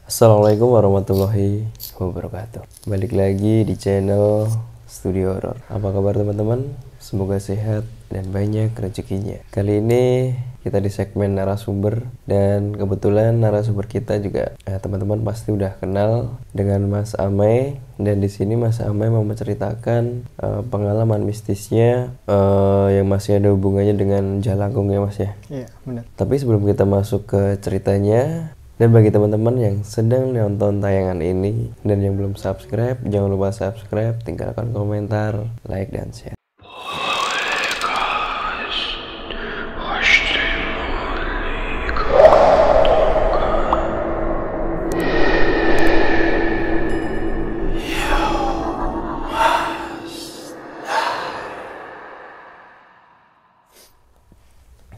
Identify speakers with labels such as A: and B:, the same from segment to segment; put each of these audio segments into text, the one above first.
A: Assalamualaikum warahmatullahi wabarakatuh. Balik lagi di channel Studio Horror. Apa kabar teman-teman? Semoga sehat dan banyak rezekinya. Kali ini kita di segmen narasumber, dan kebetulan narasumber kita juga teman-teman pasti udah kenal dengan Mas Amey. Dan di sini Mas Amey mau menceritakan pengalaman mistisnya yang masih ada hubungannya dengan Jalangkung ya Mas ya.
B: Iya benar.
A: Tapi sebelum kita masuk ke ceritanya, dan bagi teman-teman yang sedang nonton tayangan ini dan yang belum subscribe, jangan lupa subscribe, tinggalkan komentar, like, dan share.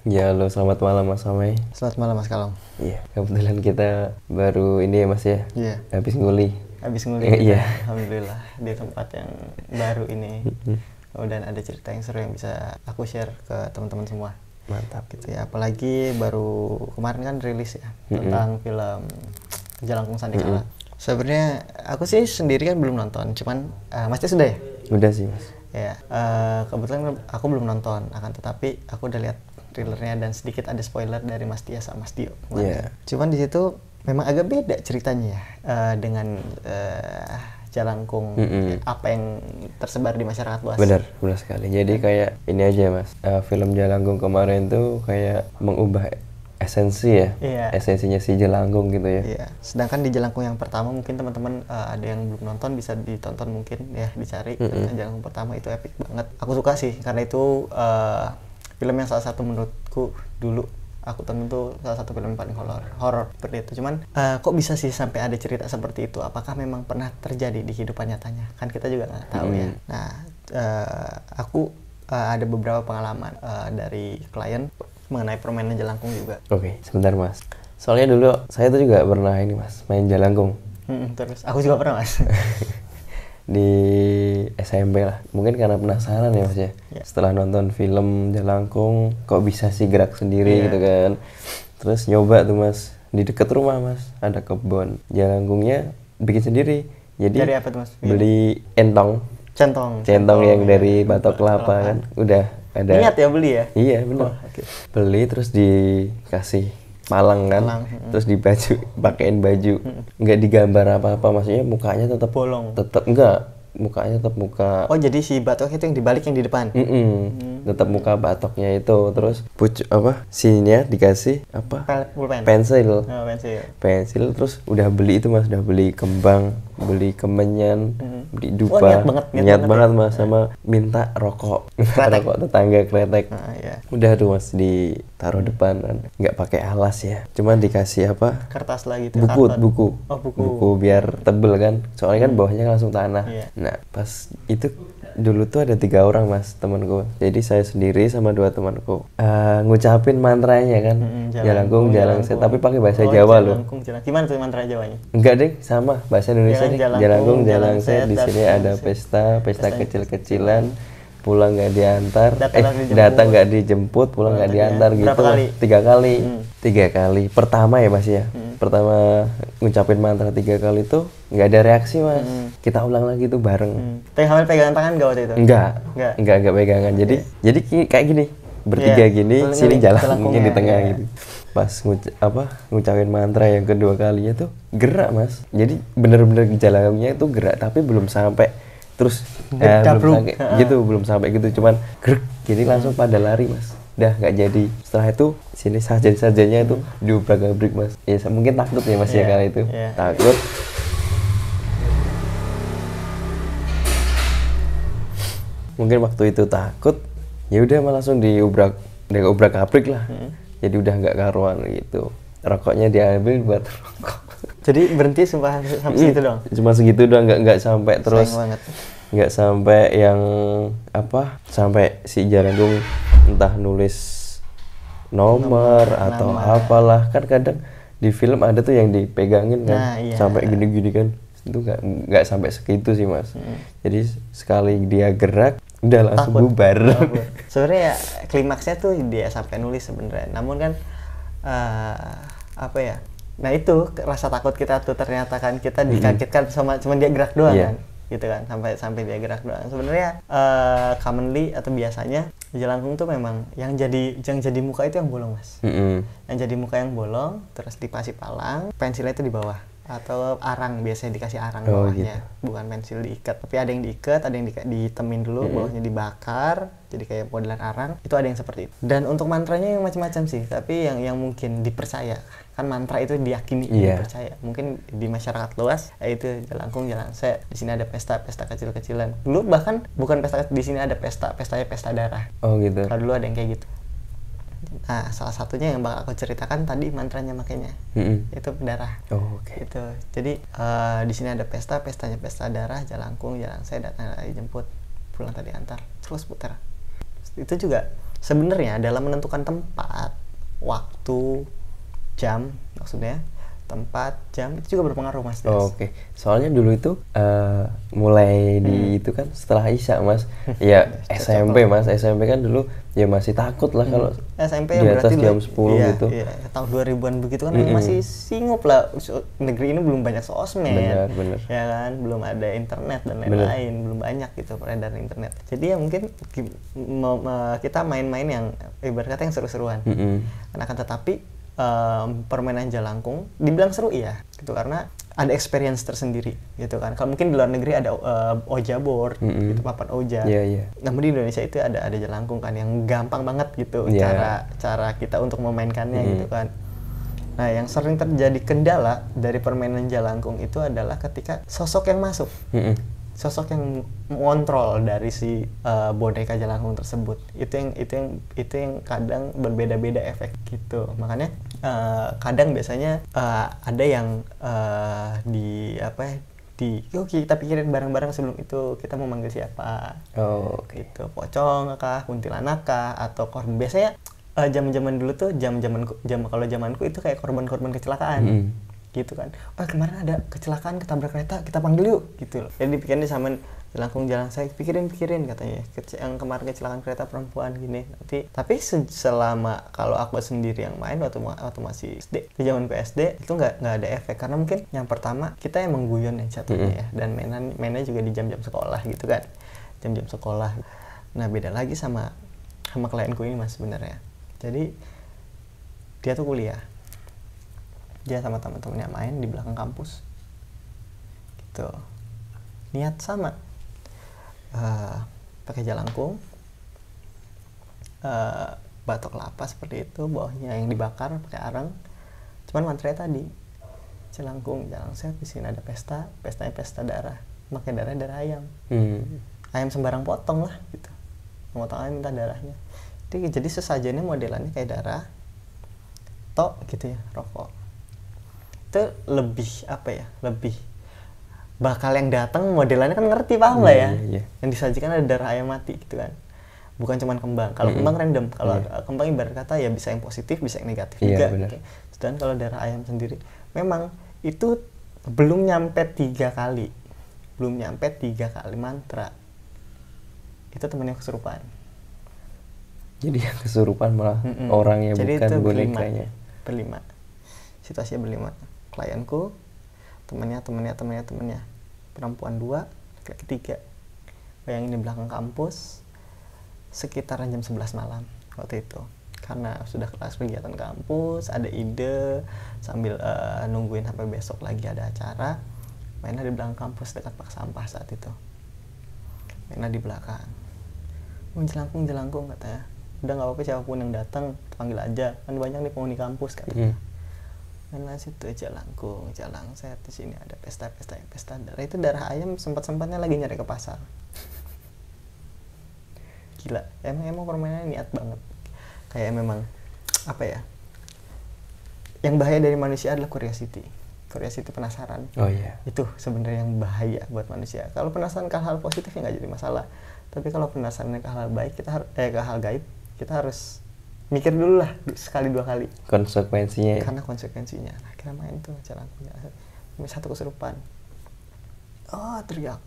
A: Ya, halo, selamat malam Mas Amey.
B: Selamat malam Mas Kalong.
A: Iya, kebetulan kita baru ini ya Mas ya.
B: Iya.
A: Habis nguli.
B: Habis nguli.
A: Iya.
B: Alhamdulillah di tempat yang baru ini. Dan ada cerita yang seru yang bisa aku share ke teman-teman semua.
A: Mantap.
B: Gitu ya. Apalagi baru kemarin kan rilis ya tentang film Jalangkung Sandikala. Sebenarnya aku sih sendiri kan belum nonton, cuman Mas Tia sudah ya?
A: Udah sih Mas.
B: Ya. Kebetulan aku belum nonton, akan tetapi aku udah lihat trailernya dan sedikit ada spoiler dari Mas Tia sama Mas Dio.
A: Iya.
B: Cuman di situ memang agak beda ceritanya ya dengan Jalangkung, apa yang tersebar di masyarakat luas.
A: Benar sekali. Jadi kayak ini aja Mas, film Jalangkung kemarin tuh kayak mengubah esensi ya, esensinya si Jalangkung gitu ya.
B: Iya. Sedangkan di Jalangkung yang pertama mungkin teman-teman ada yang belum nonton bisa ditonton mungkin ya, dicari. Jalangkung pertama itu epic banget. Aku suka sih karena itu film yang salah satu menurutku dulu aku tonton tuh salah satu film yang paling horor seperti itu. Cuman kok bisa sih sampai ada cerita seperti itu? Apakah memang pernah terjadi di kehidupan nyatanya? Kan kita juga nggak tahu ya. Nah, aku ada beberapa pengalaman dari klien mengenai permainan Jalangkung juga.
A: Oke, sebentar Mas. Soalnya dulu saya tuh juga pernah ini Mas, main Jalangkung.
B: Terus aku juga pernah Mas.
A: Di SMP lah, mungkin karena penasaran ya Mas ya. Setelah nonton film Jalangkung, kok bisa sih gerak sendiri gitu kan. Terus nyoba tuh Mas, di dekat rumah Mas ada kebun Jalangkungnya bikin sendiri. Jadi
B: dari apa tuh Mas?
A: beli centong yang dari batok kelapa kan. Udah ada.
B: Niat ya beli ya?
A: Iya benar. Beli terus dikasih malang kan, terus pakein baju, nggak digambar apa-apa, maksudnya mukanya tetap
B: bolong,
A: mukanya tetap muka.
B: Oh jadi si batok itu yang dibalik yang di depan?
A: Tetap muka batoknya itu, terus sininya dikasih apa? Pensil. Pensil, terus udah beli itu Mas, udah beli kembang, beli kemenyan, beli dupa. Niat banget Mas, sama minta rokok tetangga kretek. Udah tuh Mas ditaruh depan kan, nggak pakai alas ya, cuman dikasih apa?
B: Kertas lagi tuh.
A: Buku. Buku biar tebel kan, soalnya kan bawahnya langsung tanah. Nah pas itu dulu tuh ada 3 orang Mas temanku, jadi saya sendiri sama 2 temanku ngucapin mantranya kan, Jalangkung Jalangset, tapi pakai bahasa Jawa loh.
B: Gimana tuh mantra Jawanya?
A: Enggak deh, sama bahasa Indonesia nih. Jalangkung Jalangset, di sini ada pesta kecil-kecilan, pulang nggak diantar, datang nggak dijemput, pulang nggak diantar gitu. 3 kali. Pertama ya Mas ya. Pertama ngucapin mantra 3 kali tuh nggak ada reaksi Mas. Kita ulang lagi tuh bareng.
B: Tapi pegangan tangan nggak waktu itu?
A: Enggak pegangan. Jadi kayak gini, bertiga gini, sini Jalangkungnya di tengah gitu. Pas ngucapin mantra yang kedua kalinya tuh gerak Mas. Jadi bener-bener Jalangkungnya itu gerak, tapi belum sampai terus belum sampai gitu, cuman gerak gini langsung pada lari Mas. Udah nggak jadi. Setelah itu sini sarjanya itu diubrak-abrik Mas. Ya mungkin takut ya Mas ya kali itu. Takut. Mungkin waktu itu takut, ya udah langsung diubrak-abrik lah. Jadi udah nggak karuan gitu. Rokoknya diambil buat rokok.
B: Jadi berhenti sampai segitu doang.
A: Cuma segitu doang, nggak sampai terus. Nggak sampai yang sampai si Jalangkung entah nulis nomor atau apalah, kan kadang di film ada tuh yang dipegangin kan, sampai gini-gini kan, itu nggak sampai segitu sih Mas. Jadi sekali dia gerak udah langsung bubar.
B: Sebenarnya ya klimaksnya tuh dia sampai nulis sebenarnya, namun kan Nah itu rasa takut kita tuh ternyata kan kita dikagetkan sama cuman dia gerak doang kan, gitu kan, sampai dia gerak doang. Sebenarnya commonly atau biasanya jelangkung tuh memang yang jadi muka itu yang bolong mas. Yang jadi muka yang bolong, terus dipasih palang, pensilnya itu di bawah atau arang, biasanya dikasih arang bawahnya, bukan pensil diikat, tapi ada yang diikat, ada yang ditemin dulu, bawahnya dibakar, jadi kayak modelan arang. Itu ada yang seperti itu. Dan untuk mantranya yang macam-macam sih, tapi yang mungkin dipercaya kan, mantra itu diyakini, dipercaya. Mungkin di masyarakat luas itu jelangkung, jalangse, di sini ada pesta kecil-kecilan. Dulu bahkan bukan pesta, di sini ada pesta darah.
A: Oh gitu.
B: Kalau dulu ada yang kayak gitu. Nah, salah satunya yang bakal aku ceritakan tadi mantranya makanya itu darah. Gitu. Jadi di sini ada pestanya pesta darah, jalangkung, jalangse datang jemput, pulang tadi antar, terus putar. Itu juga sebenarnya dalam menentukan tempat, waktu, jam, maksudnya tempat, jam itu juga berpengaruh mas.
A: Soalnya dulu itu mulai di itu kan setelah Isya mas. Ya SMP mas, SMP kan dulu ya masih takut lah kalau
B: SMP
A: di atas jam 10 gitu.
B: Iya, tahun 2000-an begitu kan masih singup lah. Negeri ini belum banyak sosmed.
A: Bener.
B: Ya kan, belum ada internet dan lain-lain, belum banyak gitu peredaran internet. Jadi ya mungkin kita main-main yang ibarat kata yang seru-seruan. Akan tetapi permainan jelangkung dibilang seru iya gitu, karena ada experience tersendiri gitu kan. Kalau mungkin di luar negeri ada oja board gitu, papan oja. Namun di Indonesia itu ada jelangkung kan yang gampang banget gitu cara kita untuk memainkannya gitu kan. Nah, yang sering terjadi kendala dari permainan jelangkung itu adalah ketika sosok yang masuk. Sosok yang mengontrol dari si boneka jelangkung tersebut. Itu yang kadang berbeda-beda efek gitu. Makanya kadang biasanya ada yang kita pikirin bareng-bareng sebelum itu kita mau manggil siapa. Gitu. Pocong kah, kuntilanak kah, atau korban. Biasanya zaman-zaman dulu tuh kalau zamanku itu kayak korban-korban kecelakaan. Gitu kan. Kemarin ada kecelakaan, ketabrak kereta, kita panggil yuk gitu loh. Jadi dipikirin sama jelangkung, saya pikirin katanya. Yang kemarin kecelakaan kereta perempuan gini. Tapi selama kalau aku sendiri yang main waktu masih SD, di zaman SD itu nggak ada efek, karena mungkin yang pertama kita emang guyon yang satunya ya, dan mainnya juga di jam-jam sekolah gitu kan. Jam-jam sekolah. Nah, beda lagi sama klienku ini mas sebenarnya. Jadi dia tuh kuliah. Dia sama teman-temannya main di belakang kampus gitu, niat sama pakai jelangkung, batok kelapa seperti itu, bawahnya yang dibakar pakai arang. Cuman mantranya tadi jelangkung, jalangse, di sini ada pestanya pesta darah, pakai darah ayam. Ayam sembarang potong lah gitu, potong ayam minta darahnya. Jadi sesajennya modelannya kayak darah tok gitu ya, rokok. Itu lebih bakal yang datang modelannya kan ngerti, paham lah ya. Yang disajikan ada darah ayam mati gitu kan, bukan cuma kembang. Kalau kembang random, kalau kembang ibarat kata ya bisa yang positif bisa yang negatif juga gitu. Dan kalau darah ayam sendiri memang itu belum nyampe 3 kali mantra itu temennya kesurupan.
A: Jadi yang kesurupan malah orangnya, jadi bukan bonekanya.
B: Berlima. Situasinya berlima. Klienku, temannya, perempuan 2, laki-laki 3. Bayangin di belakang kampus, sekitaran jam 11 malam waktu itu. Karena sudah kelas kegiatan kampus, ada ide, sambil nungguin sampai besok lagi ada acara, mainnya di belakang kampus dekat pak sampah saat itu. Mainnya di belakang. Jelangkung katanya. Udah nggak apa-apa siapapun yang datang, panggil aja. Kan banyak nih penghuni kampus katanya. Mainlah situ jelangkung, jalangse, di sini ada pesta darah. Itu darah ayam sempat-sempatnya lagi nyari ke pasar. Gila, emang permainannya niat banget. Kayak memang apa ya? Yang bahaya dari manusia adalah curiosity penasaran. Itu sebenarnya yang bahaya buat manusia. Kalau penasaran ke hal positif ya nggak jadi masalah. Tapi kalau penasaran ke hal baik, ke hal gaib, kita harus mikir dulu lah, sekali 2 kali
A: konsekuensinya.
B: Karena konsekuensinya. Akhirnya main tuh jelangkung, satu kesurupan. Teriak.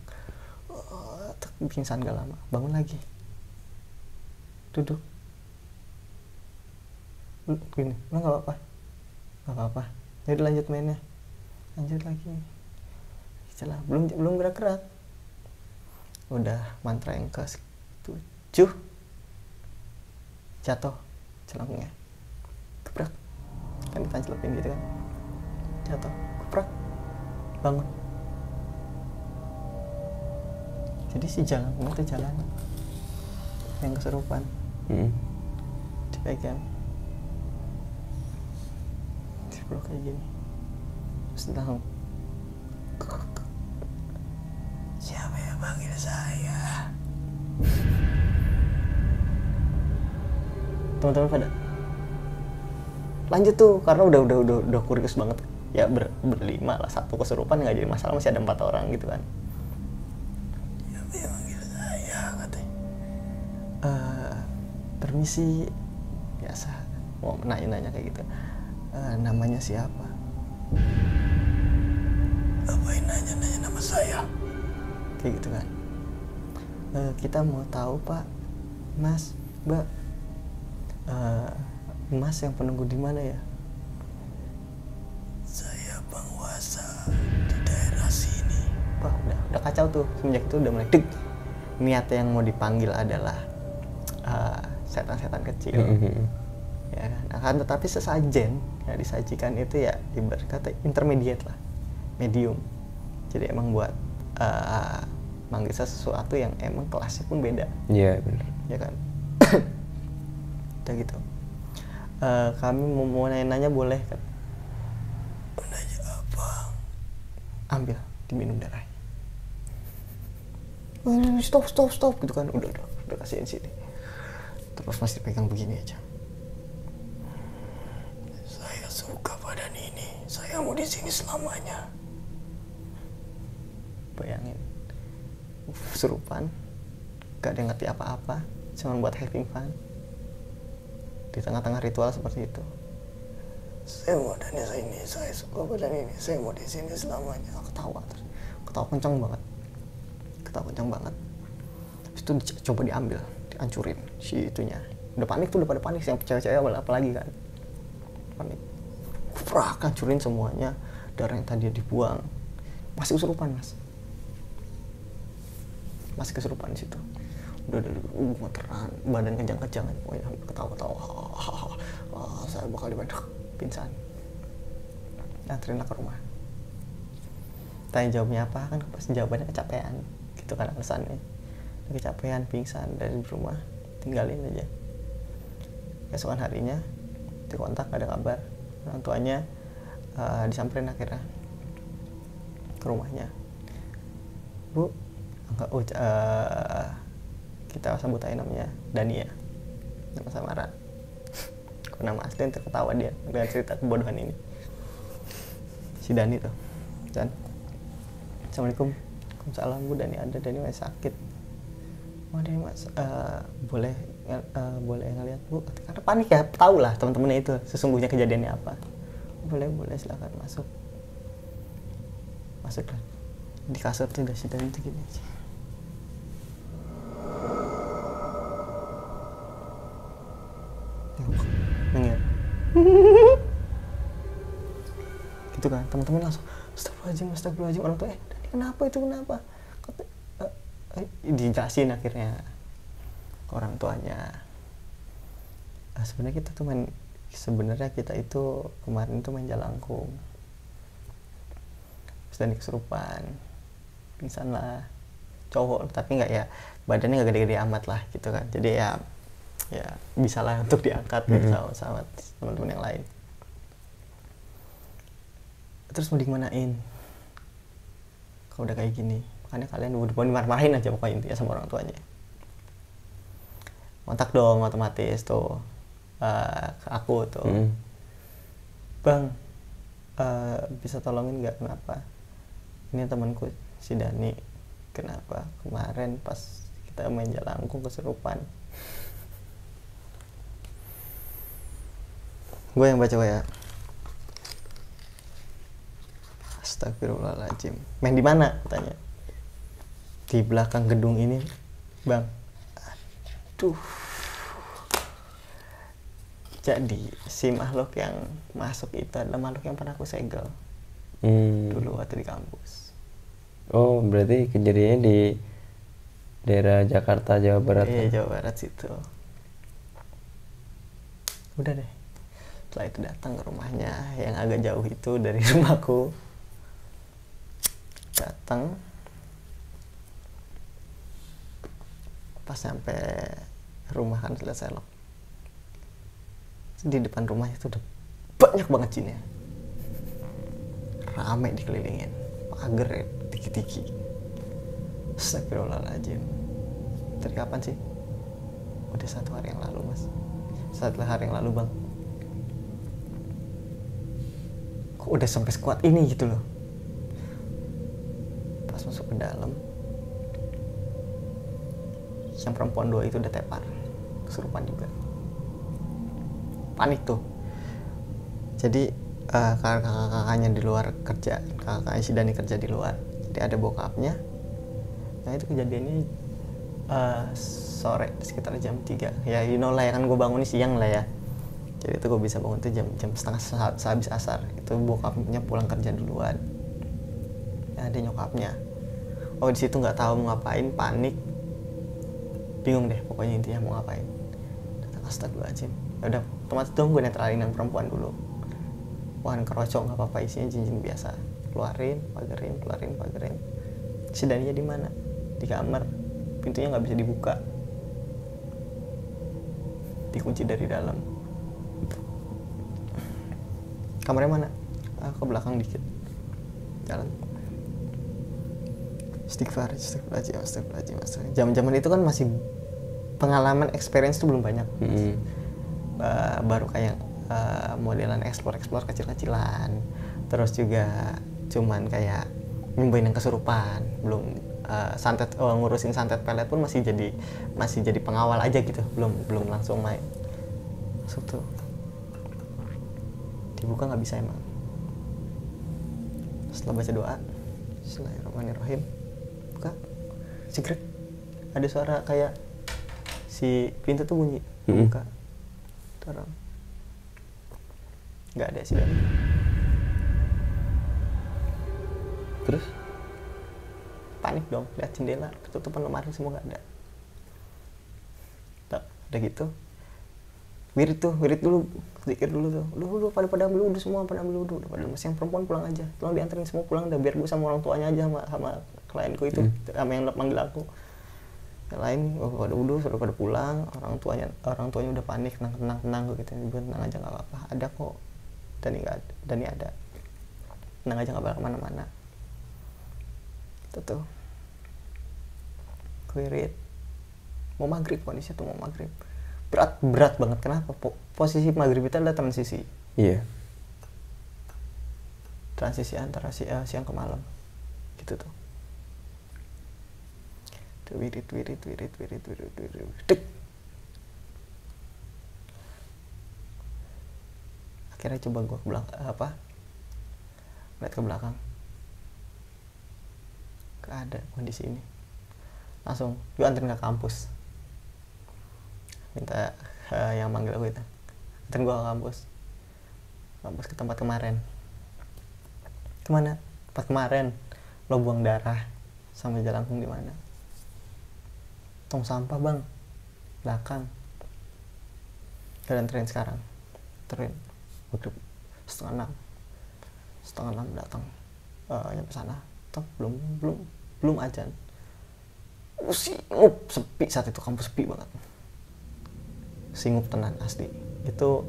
B: Pingsan gak lama, bangun lagi. Duduk. Gini, lo nggak apa-apa. Jadi lanjut mainnya, lanjut lagi, celah belum gerak-gerak. Udah mantra yang ke 7 jatuh celangnya, gebrak, kan ditancelupin gitu kan, jatuh, gebrak, bangun. Jadi si jelangkung itu jalan yang kesurupan dipegang, dipeluk kayak gini, terus ditanggung. Siapa yang panggil saya? Teman-teman pada lanjut tuh, karena udah kurios banget ya, berlima lah, satu kesurupan nggak jadi masalah, masih ada 4 orang gitu kan. Siapa yang panggil saya, katanya. Permisi, biasa mau nanya-nanya kayak gitu. Namanya siapa? Ngapain nanya-nanya nama saya? Kayak gitu kan. Kita mau tahu Pak, Mas, Mbak, Mas yang penunggu di mana ya? Saya penguasa di daerah sini. Wah, udah kacau tuh. Semenjak itu udah mulai deg. Niatnya yang mau dipanggil adalah setan-setan kecil. Ya kan? Akan tetapi sesajen yang disajikan itu ya ibarat kata intermediate lah, medium. Jadi emang buat manggil sesuatu yang emang kelasnya pun beda.
A: Iya, benar.
B: Ya kan? Udah gitu. Kami mau nanya-nanya boleh kan? Nanya apa? Ambil, diminum darahnya. Stop gitu kan. Udah kasihin sini. Terus masih dipegang begini aja. Saya suka badan ini. Saya mau di sini selamanya. Bayangin. Kesurupan. Gak ada yang ngerti apa-apa. Cuma buat having fun. Di tengah-tengah ritual seperti itu. Saya mau badannya ini. Saya suka badan ini. Saya mau di sini selamanya. Ketawa terus. Ketawa kencang banget. Terus itu coba diambil. Dihancurin si itunya. Udah panik tuh, udah pada panik. Yang cewek-cewek apalagi kan. Panik. Prak, hancurin semuanya. Darah yang tadi dibuang. Masih kesurupan, Mas. Masih kesurupan di situ. Udah gemeteran, badan kejang-kejangan, pokoknya ketawa-ketawa. Saya bakal dibantu pingsan. Anterin ke rumah. Tanya jawabnya apa, kan pasti jawabannya kecapean. Gitu kan alasannya. Kecapean, pingsan dari rumah, tinggalin aja. Besokan harinya dikontak, gak ada kabar. Orang tuanya disamperin akhirnya ke rumahnya. Bu, kita sebut aja namanya Dani ya, nama samaran. Nama asli yang terketawa dia dengan cerita kebodohan ini. Si Dani tuh, dan Assalamualaikum. Waalaikumsalam Bu, Dani ada, Dani masih sakit. Oh Dani Mas, boleh ngeliat Bu? Karena panik ya, tahu lah teman-temannya itu sesungguhnya kejadiannya apa. Boleh silakan masuk lah. Di kasur tuh udah si Dani tuh gini aja. Nengir. Gitu kan, teman-teman langsung astagfirullahaladzim, orang tua Dani kenapa itu, kenapa? Dijelasin akhirnya ke orang tuanya. Sebenarnya kita itu kemarin itu main jalangkung. Terus Dani kesurupan, pingsan lah, cowok tapi nggak ya, badannya nggak gede-gede amat lah gitu kan. Jadi ya bisa lah untuk diangkat sama teman-teman yang lain. Terus mau dimanain kalau udah kayak gini? Makanya kalian udah mau dimarah-marahin aja pokoknya intinya sama orang tuanya. Kontak dong otomatis tuh ke aku tuh. Bang, bisa tolongin nggak, kenapa? Ini temanku si Dani, kenapa kemarin pas kita main jalangkung kesurupan. Gue yang baca ya. Astagfirullahaladzim. Main di mana? Tanya. Di belakang gedung ini, Bang. Aduh. Jadi si makhluk yang masuk itu adalah makhluk yang pernah aku segel dulu waktu di kampus.
A: Oh, berarti kejadiannya di daerah Jakarta, Jawa Barat.
B: Iya, Jawa Barat situ. Udah deh. Setelah itu datang ke rumahnya yang agak jauh itu dari rumahku. Datang. Pas sampai rumah kan selesai lock. Di depan rumahnya tuh udah banyak banget jinnya. Rame dikelilingin. Pagar ya, tiki-tiki. Astagfirullahaladzim. Dari kapan sih? Udah 1 hari yang lalu, Mas. 1 hari yang lalu, Bang. Kok udah sampai sekuat ini gitu loh. Pas masuk ke dalam, yang perempuan 2 itu udah tepar. Kesurupan juga. Panik tuh. Jadi kakak-kakaknya di luar kerja, kakaknya si Dani kerja di luar. Jadi ada bokapnya. Nah itu kejadiannya sore sekitar jam 3. Ya you know lah ya, kan gue bangun siang lah ya. Jadi itu gue bisa bangun tuh jam setengah sehabis asar. Itu bokapnya pulang kerja duluan. Ya, ada nyokapnya. Oh di situ nggak tahu mau ngapain, panik, bingung deh pokoknya intinya mau ngapain. Datang astagfirullahaladzim. Ya udah, otomatis dong gue netralin yang perempuan dulu. Wah kerocok nggak apa-apa, isinya jin-jin biasa. Keluarin, pagerin. Si Daninya di mana? Di kamar. Pintunya nggak bisa dibuka. Dikunci dari dalam. Kamarnya mana? Ke belakang dikit. Jalan. Astagfirullahaladzim. Zaman-zaman itu kan masih pengalaman experience tuh belum banyak. Baru kayak modelan explore kecil-kecilan. Terus juga cuman kayak nyembuhin yang kesurupan, belum ngurusin santet pelet pun masih jadi pengawal aja gitu, belum langsung main. Masuk tuh, dibuka nggak bisa emang. Setelah baca doa, Bismillahirrahmanirrahim, buka, secret, ada suara kayak si pintu tuh bunyi, buka, dorong, nggak ada sih.
A: Terus?
B: Panik dong, lihat jendela, ketutupan lemari semua nggak ada. Tak, udah gitu. Wirid dulu, zikir dulu tuh. Lu pada ambil wudhu semua, pada ambil wudhu. Pada masih yang perempuan pulang aja. Tolong dianterin semua pulang, dah biar gue sama orang tuanya aja sama klienku itu, sama yang manggil aku. Yang lain pada wudhu, sudah pada pulang. Orang tuanya udah panik, tenang gue gitu. Gue tenang aja nggak apa-apa. Ada kok. Dani ada. Tenang aja nggak bakal kemana-mana. Itu tuh wirid mau maghrib, kondisinya tuh mau maghrib, berat banget. Kenapa? Posisi maghrib itu adalah transisi.
A: Iya.
B: Transisi antara siang ke malam gitu tuh. Wirid dek. Akhirnya coba gue ke belakang, lihat ke belakang, gak ada kondisi ini. Langsung gue anterin ke kampus, minta yang manggil aku itu anterin gue ke kampus ke tempat kemarin. Kemana? Tempat kemarin lo buang darah sama jelangkung di mana? Tong sampah bang, belakang. Gue anterin sekarang, anterin setengah enam datang, nyampe sana, toh belum ajan. Singup, sepi saat itu, kampus sepi banget, singup tenan asli. Itu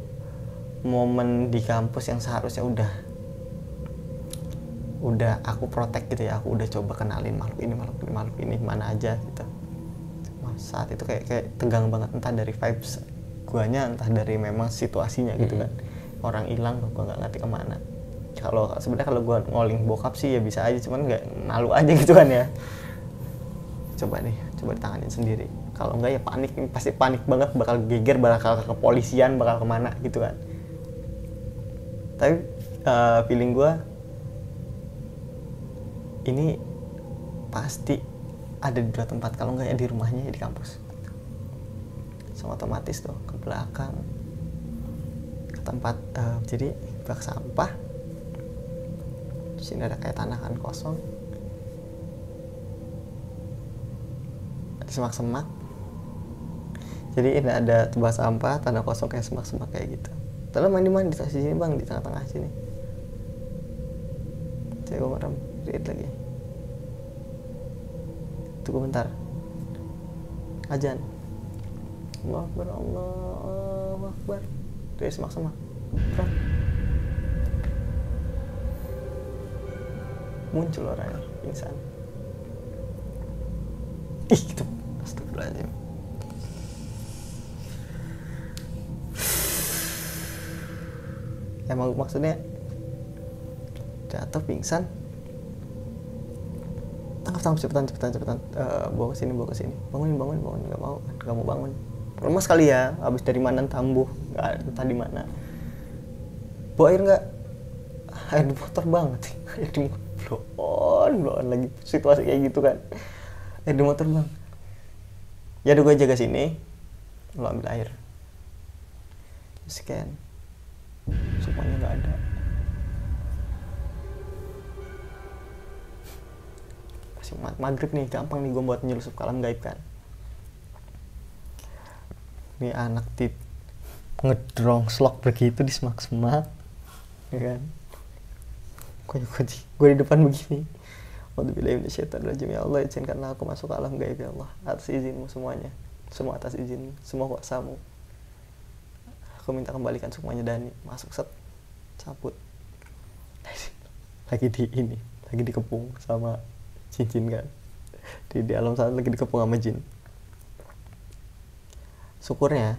B: momen di kampus yang seharusnya udah aku protect gitu ya, aku udah coba kenalin makhluk ini mana aja gitu. Saat itu kayak tegang banget, entah dari vibes guanya, entah dari memang situasinya gitu kan. Orang hilang, gue nggak ngerti kemana. Sebenarnya kalau gue ngoling bokap sih ya bisa aja, cuman nggak, malu aja gitu kan ya. Coba ditanganin sendiri. Kalau enggak ya panik, pasti panik banget, bakal geger, bakal ke kepolisian, bakal kemana gitu kan. Tapi feeling gue ini pasti ada di 2 tempat, kalau enggak ya di rumahnya ya di kampus. So otomatis tuh ke belakang, tempat jadi bak sampah. Di sini ada kayak tanah kan kosong, ada semak-semak. Jadi ini ada tempat sampah, tanah kosong kayak semak-semak kayak gitu. Terus mandi di sini bang, di tengah-tengah sini. Saya gue merem, lihat lagi. Tunggu bentar. Ajan. Allahu Akbar, Allahu Akbar. Dari semak-semak. Muncul orangnya, pingsan. Ih, gitu. Astagfirullahaladzim. Emang maksudnya jatuh pingsan, tangkap cepetan, bawa ke sini, bangun, nggak mau bangun, lemas kali ya, habis dari mana tambuh, nggak entah di mana, bawa air nggak, air di motor banget, air di motor, bloon lagi situasi kayak gitu kan, air di motor bang, ya udah gue jaga sini, lo ambil air, scan, semuanya nggak ada. Maghrib nih, gampang nih gue buat nyelusup ke alam gaib kan. Ini anak tip ngedrong slok begitu di semak-semak, ya kan. Gue di depan begini. Waduh minasyaitonirrajim, ya Allah izinkanlah aku masuk ke alam gaib ya Allah, atas izinmu semuanya, semua atas izin, semua kuasamu. Aku minta kembalikan semuanya. Dani masuk, set, cabut. Lagi dikepung sama jin kan, di alam sana lagi dikepung sama jin. Syukurnya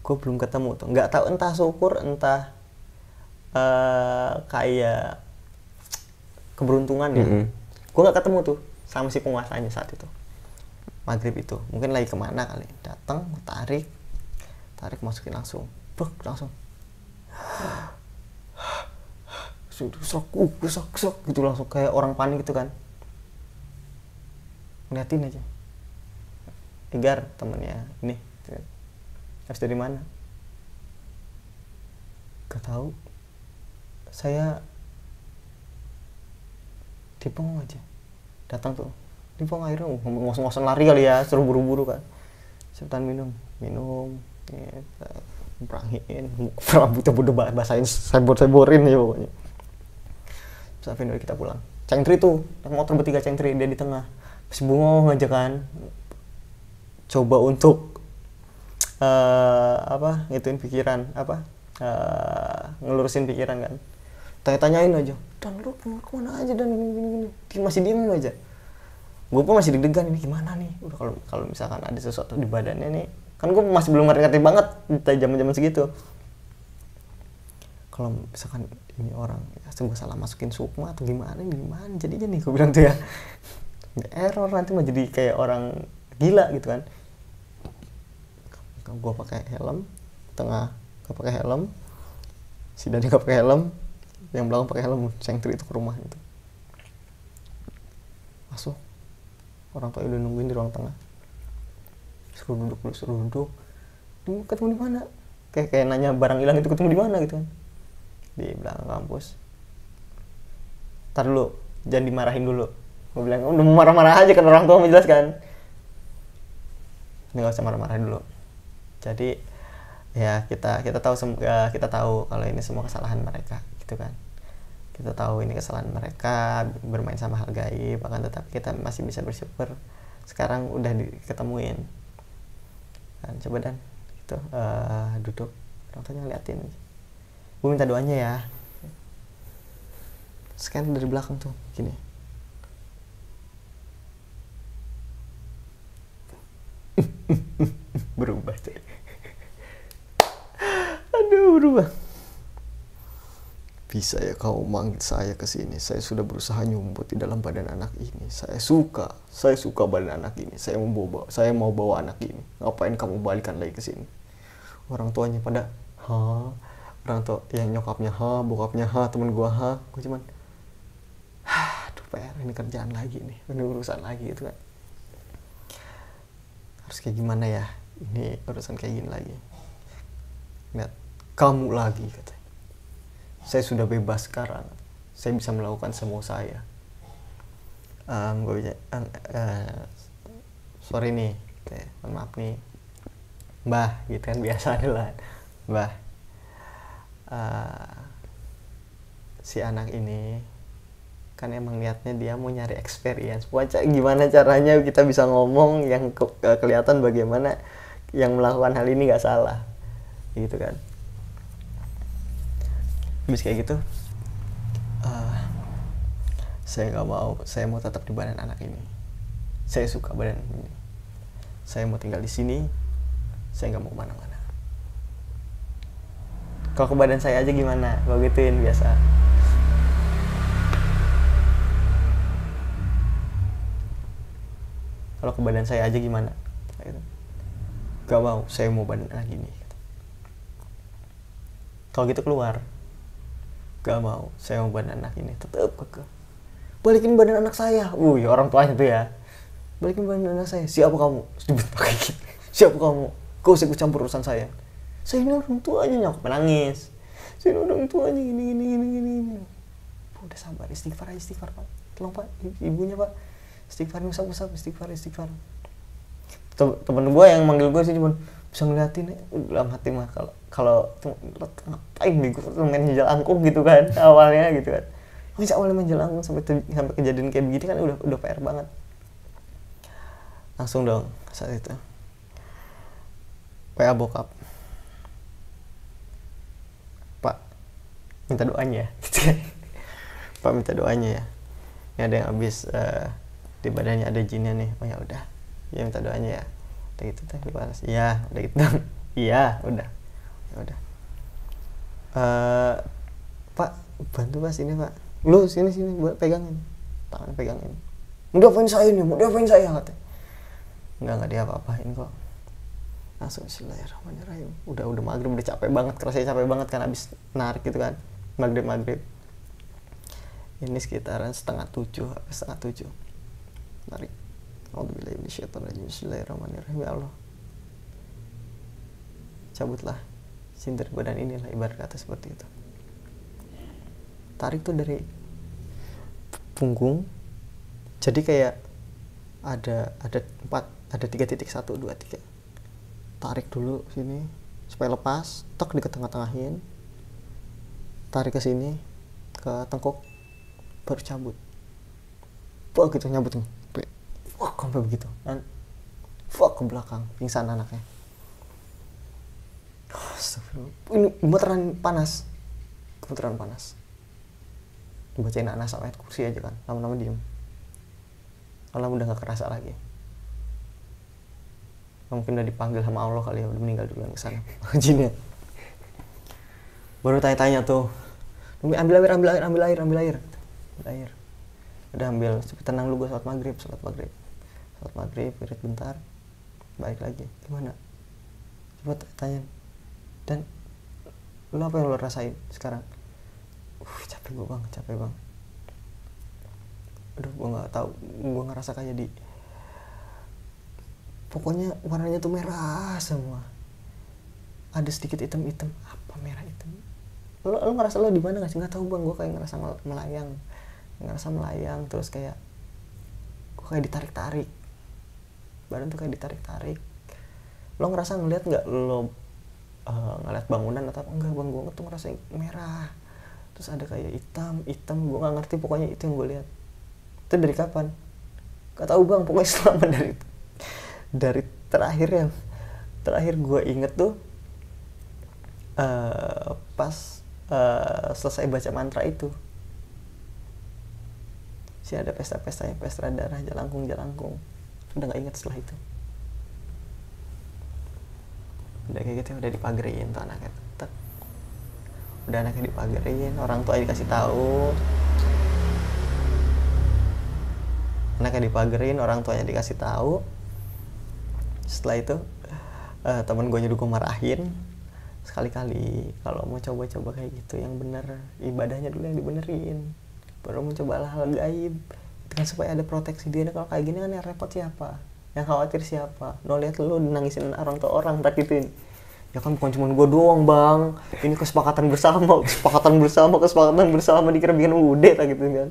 B: gue belum ketemu tuh, nggak tahu entah syukur entah kayak keberuntungan ya. Gue nggak ketemu tuh sama si penguasanya saat itu, maghrib itu mungkin lagi kemana kali, datang tarik masukin langsung sok gitu, langsung kayak orang panik gitu kan. Ngeliatin aja, Egar temennya ini, habis dari mana? Gak tahu, saya dipong aja, datang tuh, dipong airnya, ngos-ngosan lari kali ya, suruh buru-buru kan, cepetan minum, perangin, rambutnya bodoh basahin, sebor-seborin ya pokoknya. Sampai dari kita pulang, cengtri tuh, motor bertiga cengtri, dia di tengah. Masih bengong aja kan, coba untuk ngituin pikiran, ngelurusin pikiran kan, tanya-tanyain aja, dan lu kemana aja, dan gini, masih diem aja. Gue pun masih deg-degan, ini gimana nih, udah kalau misalkan ada sesuatu di badannya nih, kan gue masih belum ngerti banget di zaman segitu. Kalau misalkan ini orang ya, gue salah masukin sukma atau gimana jadinya nih, gue bilang tuh ya. Error, nanti mau jadi kayak orang gila gitu kan. Gue pakai helm, tengah gak pakai helm, si Dani gak pakai helm, yang belakang pakai helm, sentri itu ke rumah gitu. Masuk, orang tua udah nungguin di ruang tengah, suruh duduk. Ketemu di mana? Kayak nanya barang hilang itu ketemu di mana gitu kan? Di belakang kampus. Ntar dulu, jangan dimarahin dulu. Gue bilang, udah mau marah-marah aja kan, orang tua menjelaskan. Ini gak usah marah-marah dulu. Jadi ya kita tahu kalau ini semua kesalahan mereka gitu kan. Kita tahu ini kesalahan mereka bermain sama hal gaib, bahkan tetapi kita masih bisa bersyukur sekarang udah diketemuin. Dan coba Dan gitu, duduk, orang tuanya liatin. Gue minta doanya ya. Scan dari belakang tuh gini. Berubah tuh. Aduh, berubah. Bisa ya kau manggil saya ke sini. Saya sudah berusaha nyumbut di dalam badan anak ini. Saya suka badan anak ini. Saya mau bawa anak ini. Ngapain kamu balikan lagi ke sini? Orang tuanya pada orang tua yang nyokapnya bokapnya temen gua Gua cuman aduh PR, ini kerjaan lagi nih, ini urusan lagi gitu kan. Harus kayak gimana ya, ini urusan kayak gini lagi. Lihat, kamu lagi katanya. Saya sudah bebas sekarang, saya bisa melakukan semau saya. Gue bisa sorry nih, maaf nih mbah, gitu kan biasa adalah mbah, si anak ini kan emang niatnya dia mau nyari experience. Gimana caranya kita bisa ngomong yang kelihatan bagaimana yang melakukan hal ini nggak salah, gitu kan. Habis kayak gitu, saya nggak mau, saya mau tetap di badan anak ini. Saya suka badan ini. Saya mau tinggal di sini. Saya nggak mau kemana-mana. Kalau ke badan saya aja gimana? Gue gituin biasa. Kalau ke badan saya aja gimana? Gitu. Gak mau, saya mau badan anak ini. Kalau gitu keluar. Gak mau, saya mau badan anak ini. Tetep kekeh. Balikin badan anak saya. Ya orang tuanya tuh ya. Balikin badan anak saya. Siapa kamu? Siapa kamu? Kau usah campur urusan saya. Saya ini orang tuanya, nyokap menangis. Saya ini orang tuanya gini. Udah sabar, istighfar Pak. Tolong Pak, ibunya Pak. Istighfar. Temen gue yang manggil gue sih cuma bisa ngeliatin dalam hati mah, kalau ngapain nih gue main jajal angkung gitu kan awalnya gitu kan. Awalnya main jajal angkung sampai kejadian kayak begini kan udah PR banget. Langsung dong saat itu WA bokap, Pak minta doanya gitu kan. Pak minta doanya ya, ini ada yang habis di badannya ada jinnya nih. Oh ya udah, ya minta doanya ya. Udah gitu teh dibalas. Iya, udah gitu. Iya, udah. Ya udah. Pak, bantu Pak sini Pak. Lu sini buat pegangin. Tangan pegangin. Mau diapain saya katanya. Enggak diapa-apain kok. Langsung bismillahirrahmanirrahim. Udah maghrib, udah capek banget, kerasanya capek banget kan habis narik gitu kan. Maghrib. Ini sekitaran 6:30 sampai 6:30. Narik. A'udzubillahi minasyaitonirrajim. Bismillahirrahmanirrahim. Ya Allah, cabutlah sindir badan inilah, ibarat kata seperti itu. Tarik tuh dari punggung. Jadi kayak ada 3 titik, 1, 2, 3. Tarik dulu sini supaya lepas, tok di tengah-tengahin. Tarik ke sini ke tengkuk, baru cabut. Gitu nyabut nih. Sampai begitu. Dan ke belakang, pingsan anaknya. Ini gemeteran panas. Bacain anak sama ayat kursi aja kan, lama-lama diem. Lama-lama udah gak kerasa lagi. Mungkin udah dipanggil sama Allah kali ya, udah meninggal duluan kesana. Jinnya. Baru tanya-tanya tuh, ambil air. Udah ambil, tenang lu, gue sholat maghrib, irit bentar, balik lagi. Gimana? Coba tanya. Dan lu apa yang lu rasain sekarang? Capek banget. Aduh, gue nggak tahu, gue ngerasa kayak pokoknya warnanya tuh merah semua. Ada sedikit hitam. Apa merah hitam? Lu ngerasa lu di mana nggak sih? Nggak tahu bang, gue kayak ngerasa melayang, terus kayak gue kayak ditarik-tarik. Badan tuh kayak ditarik-tarik. Lo ngerasa ngeliat nggak? Lo ngeliat bangunan atau enggak? Bang, gue tuh ngerasa merah. Terus ada kayak hitam. Gue nggak ngerti, pokoknya itu yang gue lihat. Itu dari kapan? Gak tahu bang, pokoknya selama dari terakhir gue inget tuh pas selesai baca mantra itu. Sih ada pesta-pestanya, pesta darah jalangkung. Udah gak inget setelah itu. Udah kayak gitu, udah dipagerin tuh anaknya. Udah anaknya dipagerin, orang tua dikasih tahu. Anaknya dipagerin, orang tuanya dikasih tahu. Setelah itu temen gue nyuruh gue marahin. Sekali-kali kalau mau coba-coba kayak gitu, yang bener ibadahnya dulu yang dibenerin, baru mau coba hal gaib. Itu kan supaya ada proteksi dia. Kalau kayak gini kan yang repot siapa? Yang khawatir siapa? Lo lihat lu nangisin orang tua orang, tak gituin. Ya kan bukan cuma gue doang bang, ini kesepakatan bersama dikira bikin UUD lah gitu kan.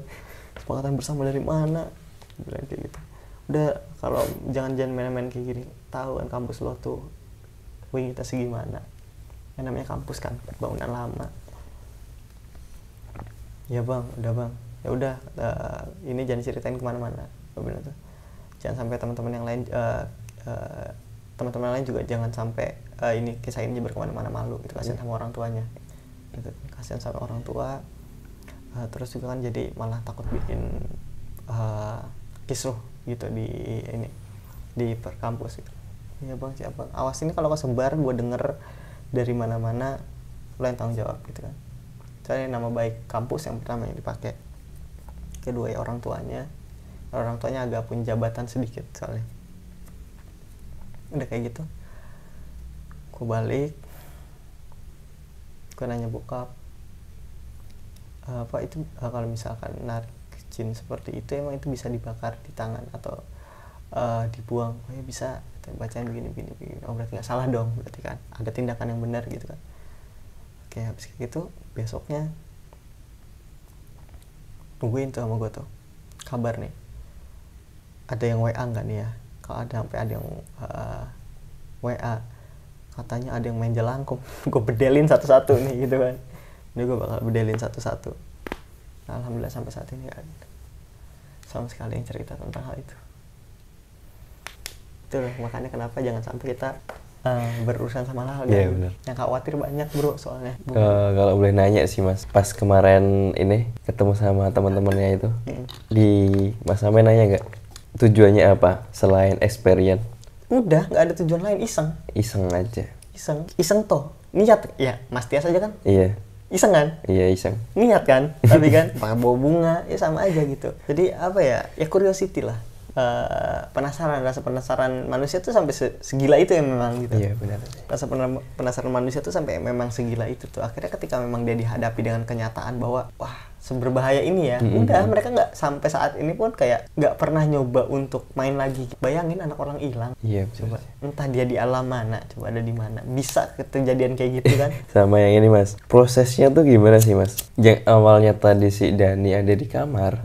B: Kesepakatan bersama dari mana? Bilang kayak gitu. Udah, kalau jangan main-main kayak gini. Tahu kan kampus lo tuh wing kita segimana. Yang namanya kampus kan, bangunan lama. Ya bang, udah bang. Ya udah, ini jangan ceritain kemana-mana. Gue bilang tuh, jangan sampai teman-teman yang lain, teman-teman lain juga jangan sampai ini kisah ini berkemana-mana, malu gitu, kasihan sama orang tuanya gitu, kasihan sama orang tua. Terus juga kan jadi malah takut bikin kisruh gitu di perkampus gitu. Ya bang, siapa awas ini kalau kesebar gue denger dari mana-mana, lo yang tanggung jawab gitu kan. Soalnya nama baik kampus yang pertama yang dipakai, kedua ya orang tuanya agak punya jabatan sedikit soalnya. Udah kayak gitu, gue balik, gue nanya bokap, apa itu kalau misalkan narik jin seperti itu emang itu bisa dibakar di tangan atau dibuang? Oh ya bisa, bacaan begini. Oh berarti nggak salah dong, berarti kan ada tindakan yang benar gitu kan. Oke, habis kayak gitu besoknya tungguin tuh sama gue tuh kabar nih, ada yang WA nggak nih ya. Kalau sampai ada yang WA katanya ada yang main jelangkung, gue bedelin satu-satu nih gitu kan. Ini gue bakal bedelin satu-satu. Nah, alhamdulillah sampai saat ini gak ada sama sekali yang cerita tentang hal itu. Itu loh, makanya kenapa jangan sampai kita berurusan sama hal
A: Iya,
B: gitu.
A: benar.
B: Yang khawatir banyak bro soalnya.
A: Kalau boleh nanya sih mas, pas kemarin ini ketemu sama teman-temannya itu, di Mas Ame nanya nggak tujuannya apa selain experience?
B: Udah, nggak ada tujuan lain,
A: Iseng aja.
B: Iseng toh niat ya, Mas Tias aja kan
A: Iya.
B: iseng kan,
A: Iya iseng.
B: niat kan, tapi kan pakai bawa bunga ya sama aja gitu. Jadi apa ya curiosity lah. Rasa penasaran manusia tuh sampai segila itu ya memang gitu.
A: Iya benar.
B: Rasa penasaran manusia tuh sampai memang segila itu tuh. Akhirnya ketika memang dia dihadapi dengan kenyataan bahwa wah seberbahaya ini ya, udah mereka nggak sampai saat ini pun kayak nggak pernah nyoba untuk main lagi. Bayangin anak orang hilang.
A: Iya
B: Coba entah dia di alam mana, coba ada di mana, bisa kejadian kayak gitu kan.
A: Sama yang ini mas, prosesnya tuh gimana sih mas? Yang awalnya tadi si Dani ada di kamar,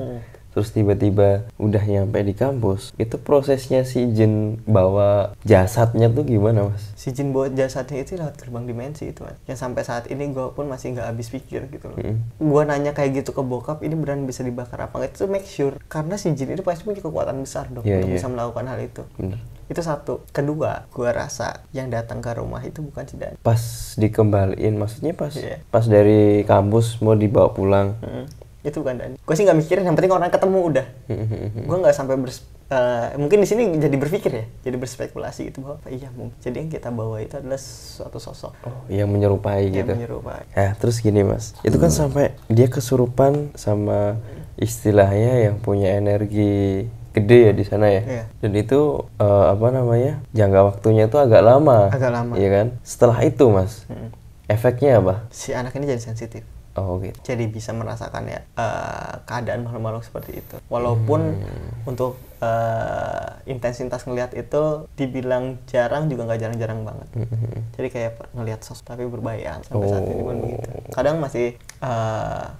A: terus tiba-tiba udah nyampe di kampus, itu prosesnya si Jin bawa jasadnya tuh gimana mas?
B: Si Jin bawa jasadnya itu lewat gerbang dimensi itu mas. Yang sampai saat ini gue pun masih nggak habis pikir gitu loh. Gue nanya kayak gitu ke bokap, ini beneran bisa dibakar apa nggak? Itu make sure, karena si Jin itu pasti punya kekuatan besar dong untuk bisa melakukan hal itu.
A: Bener.
B: Itu satu. Kedua, gue rasa yang datang ke rumah itu bukan si Dani.
A: Pas dikembaliin, maksudnya pas dari kampus mau dibawa pulang.
B: Itu bukan Dani. Gue sih nggak mikirin, yang penting orang ketemu udah. Gue nggak sampai mungkin di sini jadi berpikir ya, jadi berspekulasi gitu bahwa iya mungkin. Jadi yang kita bawa itu adalah suatu sosok.
A: Oh, yang menyerupai gitu.
B: Yang menyerupai.
A: Nah, terus gini mas, itu kan sampai dia kesurupan sama istilahnya yang punya energi gede ya di sana ya.
B: Iya.
A: Dan itu jangka waktunya itu agak lama. Iya kan? Setelah itu mas, efeknya apa?
B: Si anak ini jadi sensitif.
A: Oh gitu.
B: Jadi bisa merasakan ya keadaan makhluk-makhluk seperti itu. Walaupun untuk intensitas ngelihat itu dibilang jarang juga nggak jarang-jarang banget. Jadi kayak ngelihat sosok tapi berbayang sampai saat ini pun begitu. Kadang masih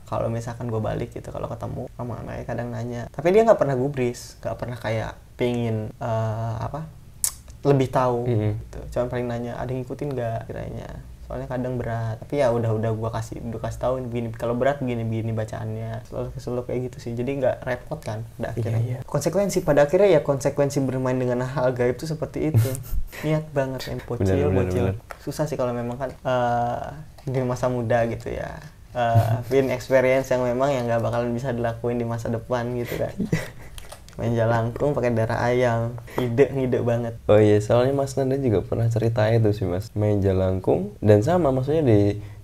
B: kalau misalkan gue balik gitu, kalau ketemu sama anaknya kadang nanya. Tapi dia nggak pernah gubris, nggak pernah kayak pingin lebih tahu. Gitu. Cuma paling nanya ada yang ngikutin nggak kiranya. Soalnya kadang berat, tapi ya udah gue kasih tahu begini, kalau berat begini bacaannya, selalu kayak gitu sih. Jadi nggak repot kan pada akhirnya. Konsekuensi pada akhirnya ya konsekuensi bermain dengan hal gaib itu seperti itu. Niat banget yang bocil. Susah sih kalau memang kan di masa muda gitu ya. Win experience yang memang yang nggak bakalan bisa dilakuin di masa depan gitu kan. Main jalangkung pakai darah ayam, ngide banget.
A: Oh iya, soalnya Mas Nanda juga pernah cerita itu sih Mas, main jalangkung dan sama maksudnya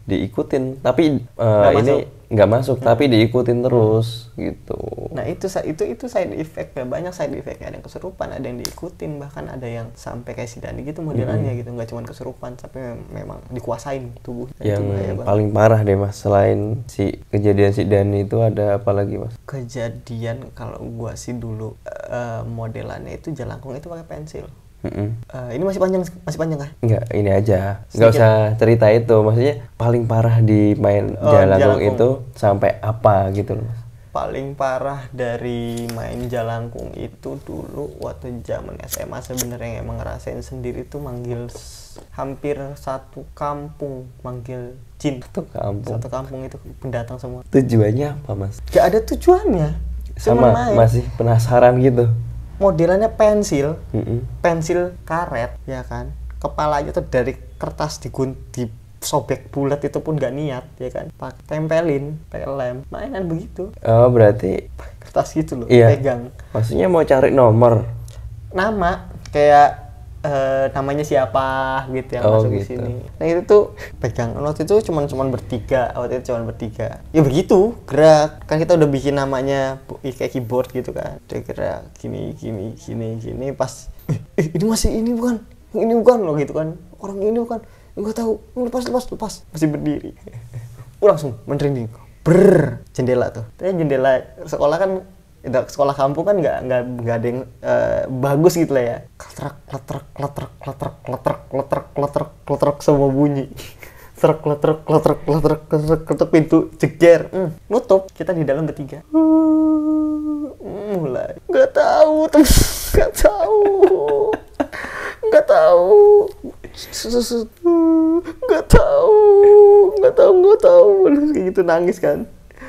A: diikutin, tapi ini nggak masuk, tapi diikutin terus gitu.
B: Nah itu side effect, banyak side effect, ada yang kesurupan, ada yang diikutin, bahkan ada yang sampai kayak si Dani gitu modelannya gitu, nggak cuma kesurupan, tapi memang dikuasain tubuh.
A: Yang paling parah deh Mas, selain si kejadian si Dani itu ada apa lagi Mas?
B: Kejadian kalau gua sih dulu modelannya itu jalangkung itu pakai pensil. Ini masih panjang kah?
A: Enggak, ini aja.
B: Sedikit.
A: Enggak usah cerita itu. Maksudnya paling parah di main Jalangkung itu sampai apa gitu loh.
B: Paling parah dari main Jalangkung itu dulu waktu zaman SMA sebenarnya emang ngerasain sendiri tuh manggil hampir satu kampung manggil jin. Satu kampung itu pendatang semua.
A: Tujuannya apa, Mas?
B: Gak ada tujuannya.
A: Sama masih penasaran gitu.
B: Modelannya pensil karet ya kan, kepalanya tuh dari kertas disobek bulat, itu pun gak niat ya kan, tempelin pakai lem, mainan begitu.
A: Oh, berarti
B: kertas gitu loh,
A: iya.
B: pegang.
A: Maksudnya mau cari nomor,
B: nama kayak namanya siapa gitu yang masuk
A: gitu.
B: di sini. Nah itu tuh pegang. Waktu itu cuman bertiga. Ya begitu, gerak. Kan kita udah bikin namanya kayak keyboard gitu kan. Udah gerak gini. Pas ini masih ini bukan loh gitu kan. Orang ini bukan. Enggak tahu. Lepas. Masih berdiri. Langsung merinding. Jendela tuh. Tapi jendela sekolah kan, sekolah kampung kan nggak ada yang bagus gitu lah ya. Kletrek semua bunyi. Kletrek pintu jeger. Nutup, kita di dalam bertiga. Mulai. Nggak tahu. Kayak gitu, nangis kan.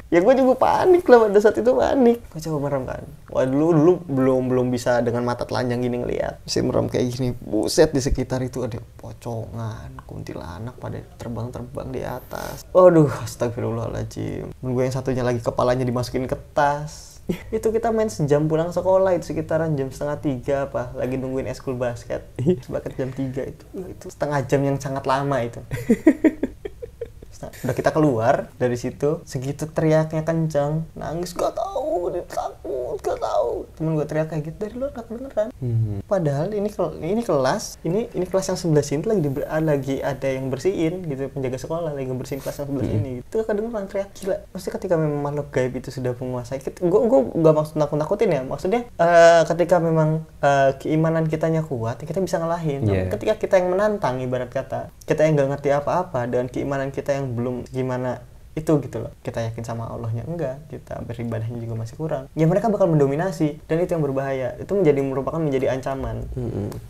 B: Ya gue juga panik lah pada saat itu, gue coba merem kan. Wah dulu belum bisa dengan mata telanjang gini ngeliat, masih merem kayak gini. Buset, di sekitar itu ada pocongan, kuntilanak pada terbang di atas. Waduh, astagfirullahaladzim. Gue yang satunya lagi kepalanya dimasukin ke tas. Itu kita main sejam pulang sekolah, itu sekitaran jam 2:30 apa, lagi nungguin eskul basket. Basket jam 3 itu setengah jam yang sangat lama itu. Udah kita keluar dari situ, segitu teriaknya kencang, nangis, gak tahu, takut, gak tahu. Temen gue teriak kayak gitu dari luar, gak kedengeran. Padahal ini kelas yang sebelah sini lagi ada yang bersihin gitu, penjaga sekolah lagi ngebersihin kelas yang sebelah sini. Itu kedengeran teriak, gila. Maksudnya ketika memang makhluk gaib itu sudah menguasai, gue gak maksud nakut-nakutin ya. Maksudnya ketika memang keimanan kitanya kuat, kita bisa ngalahin. Tapi ketika kita yang menantang, ibarat kata, kita yang gak ngerti apa-apa dan keimanan kita yang belum gimana itu gitu loh, kita yakin sama Allahnya enggak, kita beribadahnya juga masih kurang, ya mereka bakal mendominasi, dan itu yang berbahaya. Itu merupakan ancaman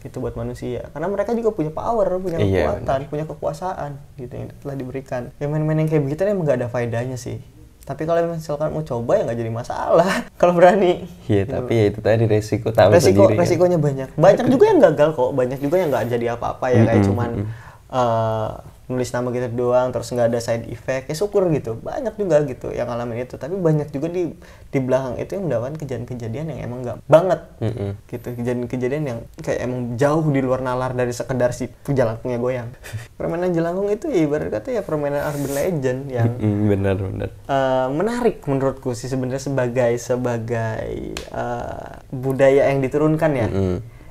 B: gitu buat manusia, karena mereka juga punya power, punya kekuatan, punya kekuasaan gitu yang telah diberikan. Ya main-main yang kayak begitu emang gak ada faedahnya sih. Tapi kalau misalkan mau coba ya nggak jadi masalah kalau berani.
A: Iya,
B: gitu.
A: Tapi ya itu tadi resiko sendiri.
B: Resikonya kan? Banyak juga yang gagal kok, banyak juga yang nggak jadi apa-apa ya, kayak cuman nulis nama kita doang terus nggak ada side effect, ya syukur gitu. Banyak juga gitu yang ngalamin itu, tapi banyak juga di belakang itu yang mendapatkan kejadian-kejadian yang emang nggak banget gitu, kejadian-kejadian yang kayak emang jauh di luar nalar dari sekedar si jalangkungnya goyang. Permainan Jalangkung itu ya ibarat kata ya permainan urban legend yang
A: benar
B: menarik menurutku sih sebenarnya sebagai budaya yang diturunkan ya.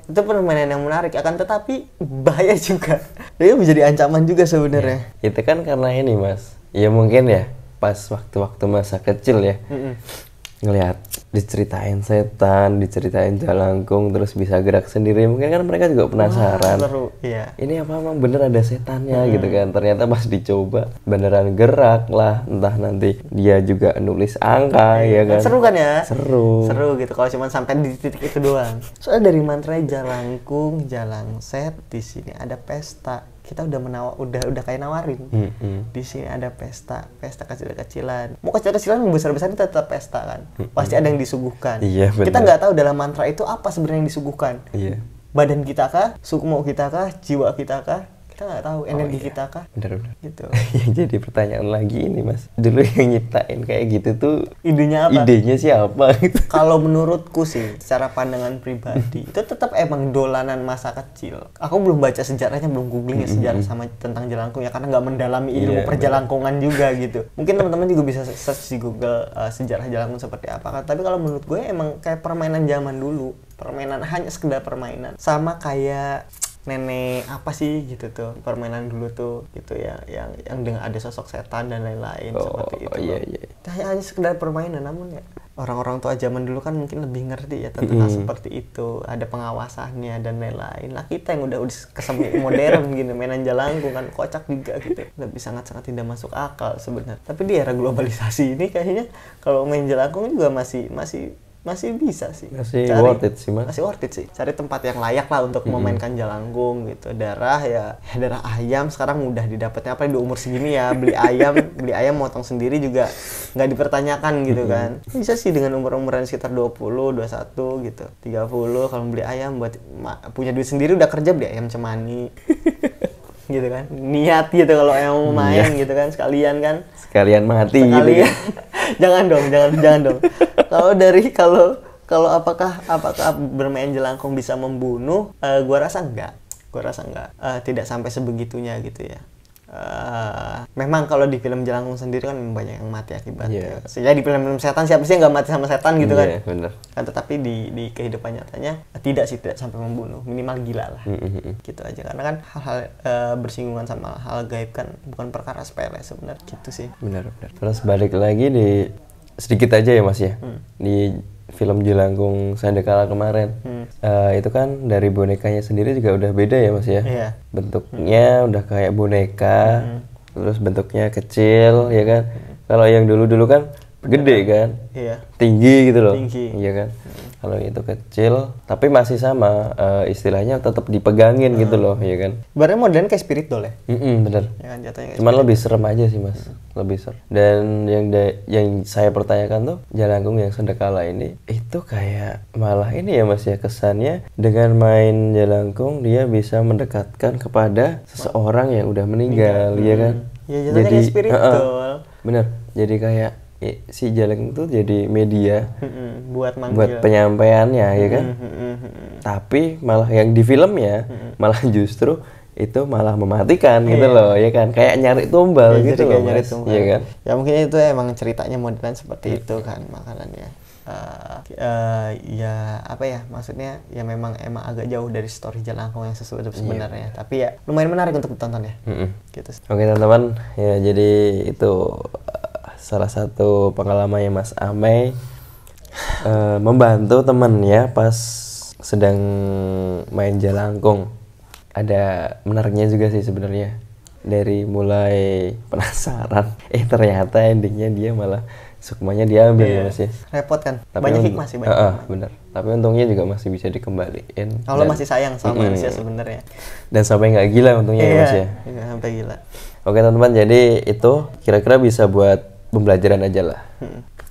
B: Itu permainan yang menarik, akan tetapi bahaya juga. Itu menjadi ancaman juga sebenarnya.
A: Ya, itu kan karena ini Mas, ya mungkin ya pas waktu-waktu masa kecil ya, ngelihat diceritain setan, diceritain Jalangkung, terus bisa gerak sendiri, mungkin kan mereka juga penasaran.
B: Seru, iya.
A: Ini apa emang bener ada setannya gitu kan? Ternyata pas dicoba beneran gerak lah, entah nanti dia juga nulis angka ya kan?
B: Seru kan ya?
A: Seru
B: gitu kalau cuma sampai di titik itu doang. Soalnya dari mantra Jalangkung, Jalangset, di sini ada pesta. Kita udah kayak nawarin. Di sini ada pesta kecil-kecilan. Mau kecil-kecilan, mau besar-besaran tetap pesta kan. Pasti ada yang disuguhkan.
A: Iya,
B: kita nggak tahu dalam mantra itu apa sebenarnya yang disuguhkan.
A: Iya.
B: Badan kita kah, sukmo kita kah, jiwa kita kah? Kita nggak tahu, energi kita kah?
A: Benar.
B: Gitu.
A: Jadi pertanyaan lagi ini Mas, dulu yang nyiptain kayak gitu tuh
B: idenya apa?
A: Idenya siapa gitu?
B: Kalau menurutku sih, secara pandangan pribadi, itu tetap emang dolanan masa kecil. Aku belum baca sejarahnya, belum googling ya sejarah sama tentang Jalangkung ya, karena nggak mendalami ilmu perjalangkungan juga gitu. Mungkin teman-teman juga bisa search di Google sejarah Jalangkung seperti apa. Tapi kalau menurut gue emang kayak permainan zaman dulu, permainan hanya sekedar permainan, sama kayak nenek apa sih gitu tuh, permainan dulu tuh gitu ya, yang dengan ada sosok setan dan lain-lain seperti itu. Iya. Hanya sekedar permainan, namun ya orang-orang tua zaman dulu kan mungkin lebih ngerti ya tentang hal seperti itu, ada pengawasannya dan lain-lain. Lah kita yang udah kesempatan modern gini, mainan jalangkung kan kocak juga gitu, lebih sangat-sangat tidak masuk akal sebenarnya. Tapi di era globalisasi ini kayaknya kalau main jalangkung juga masih bisa sih.
A: Masih worth it sih mas.
B: Masih worth it sih. Cari tempat yang layak lah untuk memainkan jalangkung gitu. Darah ayam sekarang mudah didapatnya, apalagi di umur segini ya. Beli ayam motong sendiri juga nggak dipertanyakan gitu kan. Bisa sih dengan umur-umuran sekitar 20, 21 gitu. 30 kalau beli ayam buat punya duit sendiri, udah kerja beli ayam cemani. Gitu kan. Niat gitu kalau yang mau main gitu kan, sekalian mati gitu. Jangan dong. Kalau apakah bermain jelangkung bisa membunuh? Gua rasa enggak. Tidak sampai sebegitunya gitu ya. Memang kalau di film jelangkung sendiri kan banyak yang mati akibatnya. Ya di film setan siapa sih yang nggak mati sama setan gitu kan?
A: Bener.
B: Kan tetapi di kehidupan nyatanya tidak sampai membunuh, minimal gila lah. Gitu aja, karena kan hal-hal bersinggungan sama hal gaib kan bukan perkara sepele sebenarnya gitu sih.
A: Benar. Terus balik lagi di sedikit aja ya mas ya, di film Jelangkung Sandekala kemarin, itu kan dari bonekanya sendiri juga udah beda ya mas ya. Bentuknya udah kayak boneka, terus bentuknya kecil ya kan. Kalau yang dulu kan gede kan, tinggi gitu loh, iya kan. Kalau itu kecil tapi masih sama, istilahnya tetap dipegangin gitu loh, ya kan.
B: Sebenarnya modelnya kayak spirit doll ya.
A: Bener.
B: Ya kan, jatuhnya kayak
A: cuman lebih serem aja sih mas, lebih serem. Dan yang saya pertanyakan tuh Jelangkung yang Sandekala ini itu kayak malah ini ya mas ya, kesannya dengan main jelangkung dia bisa mendekatkan kepada seseorang yang udah meninggal, ya kan.
B: Ya jatuhnya kayak spirit doll.
A: Bener. Jadi kayak si jelangkung tuh jadi media
B: buat
A: penyampaiannya ya kan. Tapi malah yang di filmnya malah justru itu malah mematikan gitu loh, ya kan, kayak nyari tumbal gitu loh mas, ya kan.
B: Ya mungkin itu emang ceritanya modelan seperti itu kan, makanannya ya apa ya, maksudnya ya memang agak jauh dari story Jelangkung yang sebenarnya, tapi ya lumayan menarik untuk ditonton ya. Gitu.
A: Oke teman-teman, ya jadi itu salah satu pengalamannya Mas Amey membantu temen ya pas sedang main Jelangkung. Ada menariknya juga sih sebenarnya, dari mulai penasaran ternyata endingnya dia malah sukmanya diambil ya Mas ya.
B: Repot kan, tapi banyak hikmah sih, banyak.
A: Bener, tapi untungnya juga masih bisa dikembaliin.
B: Allah masih sayang sama manusia sebenarnya.
A: Dan sampai nggak gila untungnya ya Mas ya.
B: Iya, sampai gila.
A: Oke teman-teman, jadi itu kira-kira bisa buat pembelajaran aja lah.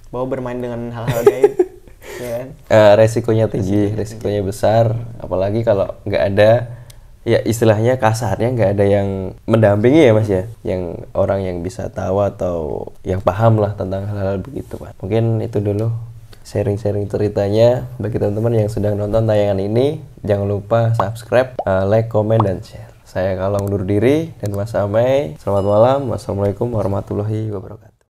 B: Bahwa bermain dengan hal-hal gaib ya kan?
A: Resikonya tinggi, resikonya besar, apalagi kalau nggak ada, ya istilahnya kasarnya nggak ada yang mendampingi ya Mas ya, yang orang yang bisa tahu atau yang paham lah tentang hal-hal begitu Pak. Mungkin itu dulu sharing-sharing ceritanya bagi teman-teman yang sedang nonton tayangan ini. Jangan lupa subscribe, like, komen, dan share. Saya Kala undur diri, dan Mas Amey. Selamat malam. Wassalamualaikum warahmatullahi wabarakatuh.